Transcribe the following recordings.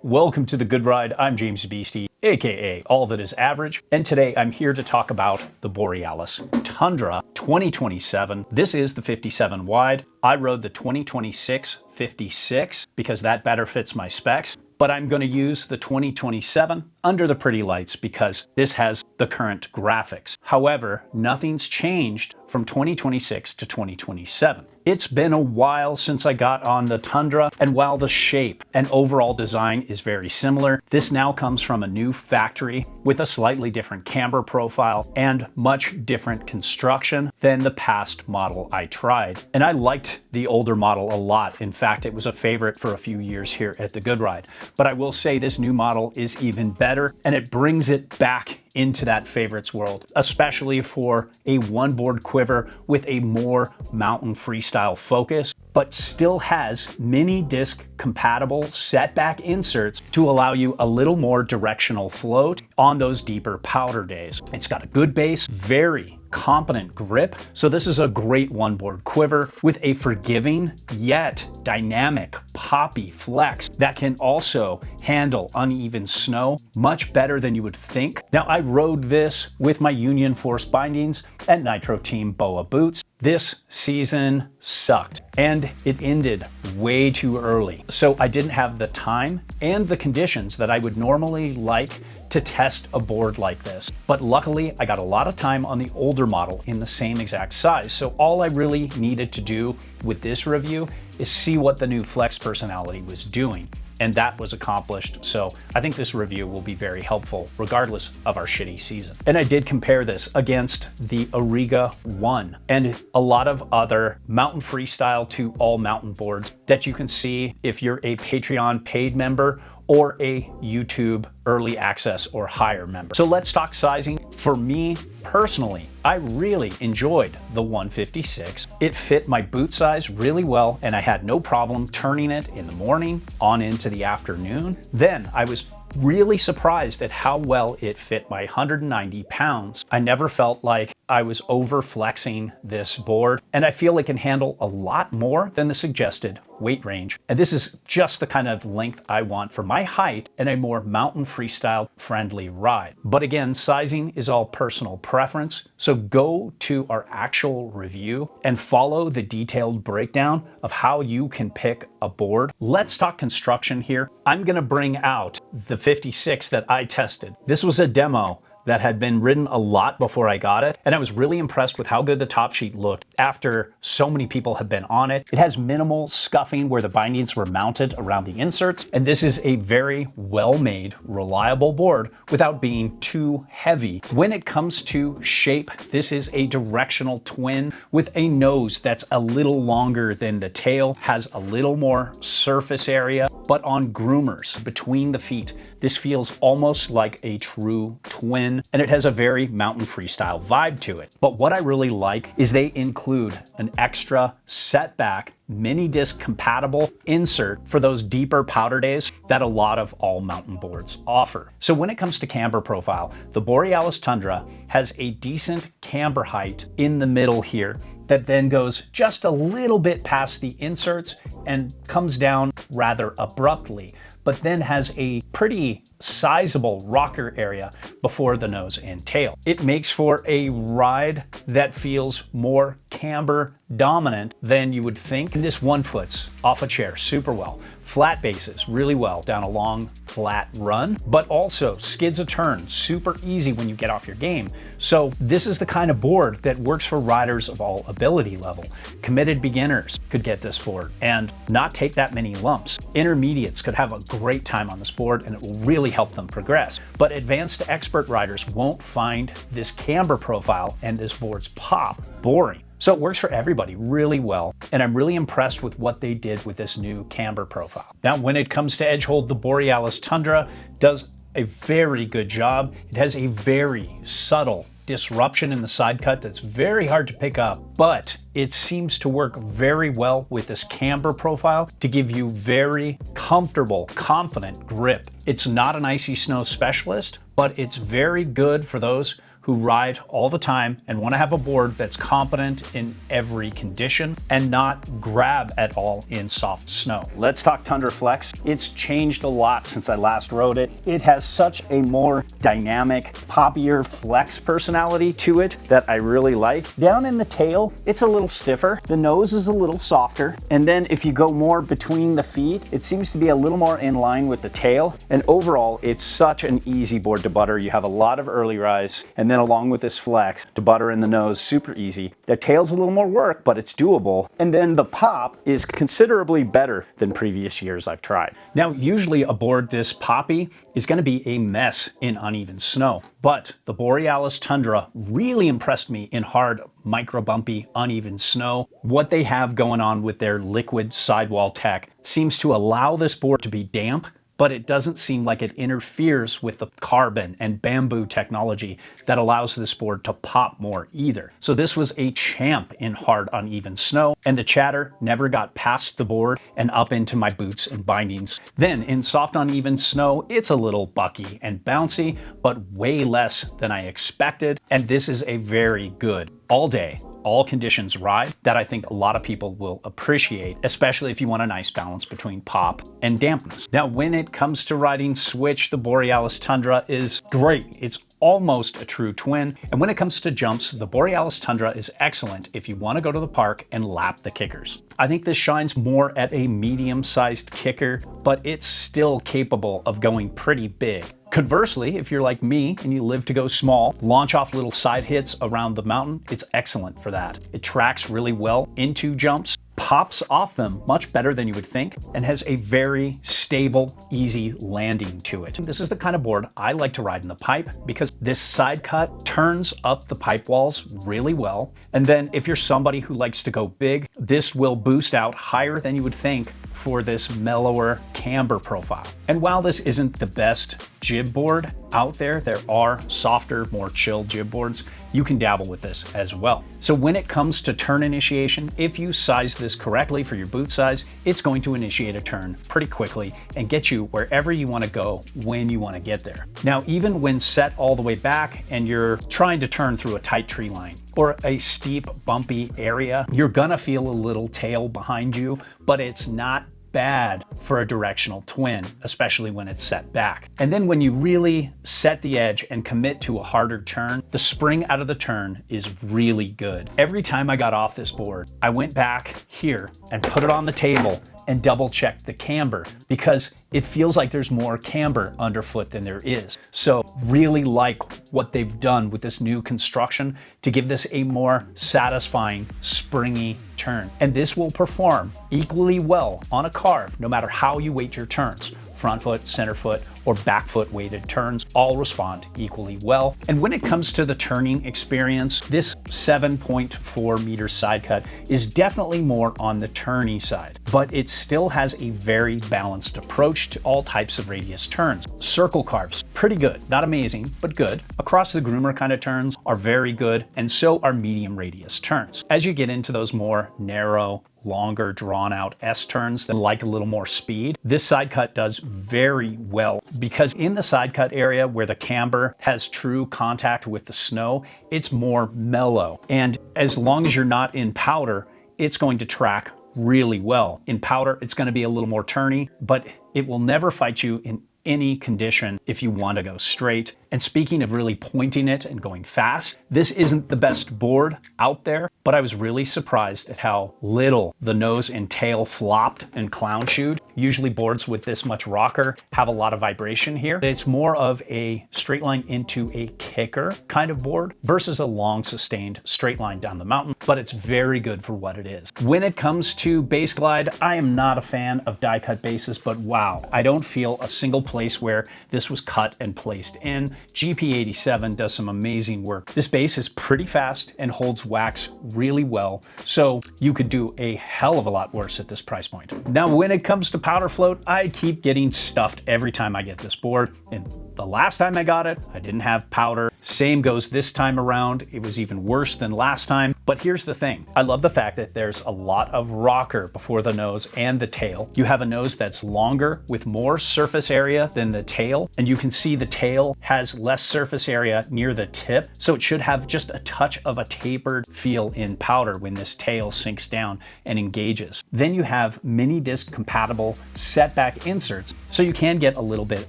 Welcome to The Good Ride. I'm James Beastie, aka All That Is Average, and today I'm here to talk about the Borealis Tundra 2027. This is the 57 wide. I rode the 2026 56 because that better fits my specs, but I'm going to use the 2027 under the pretty lights because this has the current graphics. However, nothing's changed from 2026 to 2027. It's been a while since I got on the Tundra, and while the shape and overall design is very similar, this now comes from a new factory with a slightly different camber profile and much different construction than the past model I tried. And I liked the older model a lot. In fact, it was a favorite for a few years here at the Good Ride. But I will say this new model is even better, and it brings it back into that favorites world, especially for a one-board quiver with a more mountain freestyle focus, but still has mini disc compatible setback inserts to allow you a little more directional float on those deeper powder days. It's got a good base, very competent grip, so this is a great one-board quiver with a forgiving yet dynamic poppy flex that can also handle uneven snow much better than you would think. Now, I rode this with my Union Force bindings and Nitro Team BOA boots. This season sucked and it ended way too early. So I didn't have the time and the conditions that I would normally like to test a board like this. But luckily I got a lot of time on the older model in the same exact size. So all I really needed to do with this review is see what the new Flex personality was doing. And that was accomplished. So I think this review will be very helpful regardless of our shitty season. And I did compare this against the Auriga 1 and a lot of other mountain freestyle to all mountain boards that you can see if you're a Patreon paid member or a YouTube early access or higher member. So let's talk sizing. For me personally, I really enjoyed the 156. It fit my boot size really well, and I had no problem turning it in the morning on into the afternoon. Then I was really surprised at how well it fit my 190 pounds. I never felt like I was over flexing this board, and I feel it can handle a lot more than the suggested weight range. And this is just the kind of length I want for my height and a more mountain freestyle friendly ride. But again, sizing is all personal preference. So go to our actual review and follow the detailed breakdown of how you can pick a board. Let's talk construction here. I'm gonna bring out the 56 that I tested. This was a demo that had been ridden a lot before I got it, and I was really impressed with how good the top sheet looked after so many people have been on it. It has minimal scuffing where the bindings were mounted around the inserts, and this is a very well-made, reliable board without being too heavy. When it comes to shape, this is a directional twin with a nose that's a little longer than the tail, has a little more surface area, but on groomers between the feet, this feels almost like a true twin, and it has a very mountain freestyle vibe to it. But what I really like is they include an extra setback mini disc compatible insert for those deeper powder days that a lot of all mountain boards offer. So when it comes to camber profile, the Borealis Tundra has a decent camber height in the middle here that then goes just a little bit past the inserts and comes down rather abruptly, but then has a pretty sizable rocker area before the nose and tail. It makes for a ride that feels more camber dominant than you would think. And this one foot's off a chair super well. Flat bases really well down a long flat run, but also skids a turn super easy when you get off your game. So this is the kind of board that works for riders of all ability level. Committed beginners could get this board and not take that many lumps. Intermediates could have a great time on this board and it will really help them progress. But advanced to expert riders won't find this camber profile and this board's pop boring. So it works for everybody really well, and I'm really impressed with what they did with this new camber profile. Now, when it comes to edge hold, the Borealis Tundra does a very good job. It has a very subtle disruption in the side cut that's very hard to pick up, but it seems to work very well with this camber profile to give you very comfortable, confident grip. It's not an icy snow specialist, but it's very good for those who ride all the time and want to have a board that's competent in every condition and not grab at all in soft snow. Let's talk Tundra Flex. It's changed a lot since I last rode it. It has such a more dynamic, poppier flex personality to it that I really like. Down in the tail, it's a little stiffer. The nose is a little softer. And then if you go more between the feet, it seems to be a little more in line with the tail. And overall, it's such an easy board to butter. You have a lot of early rise, and then along with this flex, to butter in the nose, super easy. The tail's a little more work, but it's doable. And then the pop is considerably better than previous years I've tried. Now, usually a board this poppy is going to be a mess in uneven snow, but the Borealis Tundra really impressed me in hard, micro bumpy, uneven snow. What they have going on with their liquid sidewall tech seems to allow this board to be damp, but it doesn't seem like it interferes with the carbon and bamboo technology that allows this board to pop more either. So this was a champ in hard, uneven snow, and the chatter never got past the board and up into my boots and bindings. Then in soft, uneven snow, it's a little bucky and bouncy, but way less than I expected, and this is a very good all day, all conditions ride that I think a lot of people will appreciate, especially if you want a nice balance between pop and dampness. Now, when it comes to riding switch, the Borealis Tundra is great. It's almost a true twin. And when it comes to jumps, the Borealis Tundra is excellent if you want to go to the park and lap the kickers. I think this shines more at a medium-sized kicker, but it's still capable of going pretty big. Conversely, if you're like me and you live to go small, launch off little side hits around the mountain, it's excellent for that. It tracks really well into jumps, pops off them much better than you would think, and has a very stable, easy landing to it. This is the kind of board I like to ride in the pipe because this side cut turns up the pipe walls really well. And then if you're somebody who likes to go big, this will boost out higher than you would think for this mellower camber profile. And while this isn't the best jib board out there, there are softer, more chill jib boards. You can dabble with this as well. So when it comes to turn initiation, if you size this correctly for your boot size, it's going to initiate a turn pretty quickly and get you wherever you want to go when you want to get there. Now, even when set all the way back and you're trying to turn through a tight tree line or a steep, bumpy area, you're gonna feel a little tail behind you, but it's not bad for a directional twin, especially when it's set back. And then when you really set the edge and commit to a harder turn, the spring out of the turn is really good. Every time I got off this board, I went back here and put it on the table and double checked the camber because it feels like there's more camber underfoot than there is. So really like what they've done with this new construction to give this a more satisfying, springy turn. And this will perform equally well on a carve, no matter how you weight your turns. Front foot, center foot, or back foot weighted turns all respond equally well. And when it comes to the turning experience, this 7.4 meter side cut is definitely more on the turny side, but it still has a very balanced approach to all types of radius turns. Circle carves, pretty good, not amazing, but good. Across the groomer kind of turns are very good, and so are medium radius turns. As you get into those more narrow, longer drawn out S turns that like a little more speed, this side cut does very well because in the side cut area where the camber has true contact with the snow, it's more mellow. And as long as you're not in powder, it's going to track really well. In powder, it's going to be a little more turny, but it will never fight you in any condition if you want to go straight. And speaking of really pointing it and going fast, this isn't the best board out there, but I was really surprised at how little the nose and tail flopped and clown shoed. Usually boards with this much rocker have a lot of vibration here. It's more of a straight line into a kicker kind of board versus a long sustained straight line down the mountain, but it's very good for what it is. When it comes to base glide, I am not a fan of die cut bases, but wow, I don't feel a single place where this was cut and placed in. GP87 does some amazing work. This base is pretty fast and holds wax really well, so you could do a hell of a lot worse at this price point. Now, when it comes to powder float, I keep getting stuffed every time I get this board. And the last time I got it, I didn't have powder. Same goes this time around. It was even worse than last time. But here's the thing. I love the fact that there's a lot of rocker before the nose and the tail. You have a nose that's longer with more surface area than the tail, and you can see the tail has less surface area near the tip, so it should have just a touch of a tapered feel in powder when this tail sinks down and engages. Then you have mini disc compatible setback inserts, so you can get a little bit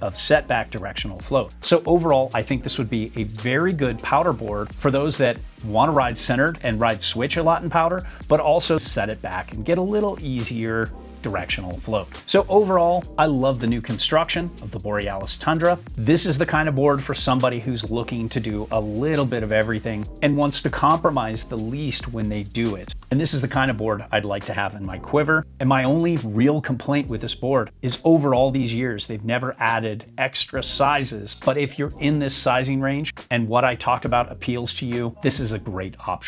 of setback directional float. So overall, I think this would be a very good powder board for those that want to ride centered and ride switch a lot in powder, but also set it back and get a little easier directional float. So overall, I love the new construction of the Borealis Tundra. This is the kind of board for somebody who's looking to do a little bit of everything and wants to compromise the least when they do it. And this is the kind of board I'd like to have in my quiver. And my only real complaint with this board is over all these years, they've never added extra sizes. But if you're in this sizing range and what I talked about appeals to you, this is a great option.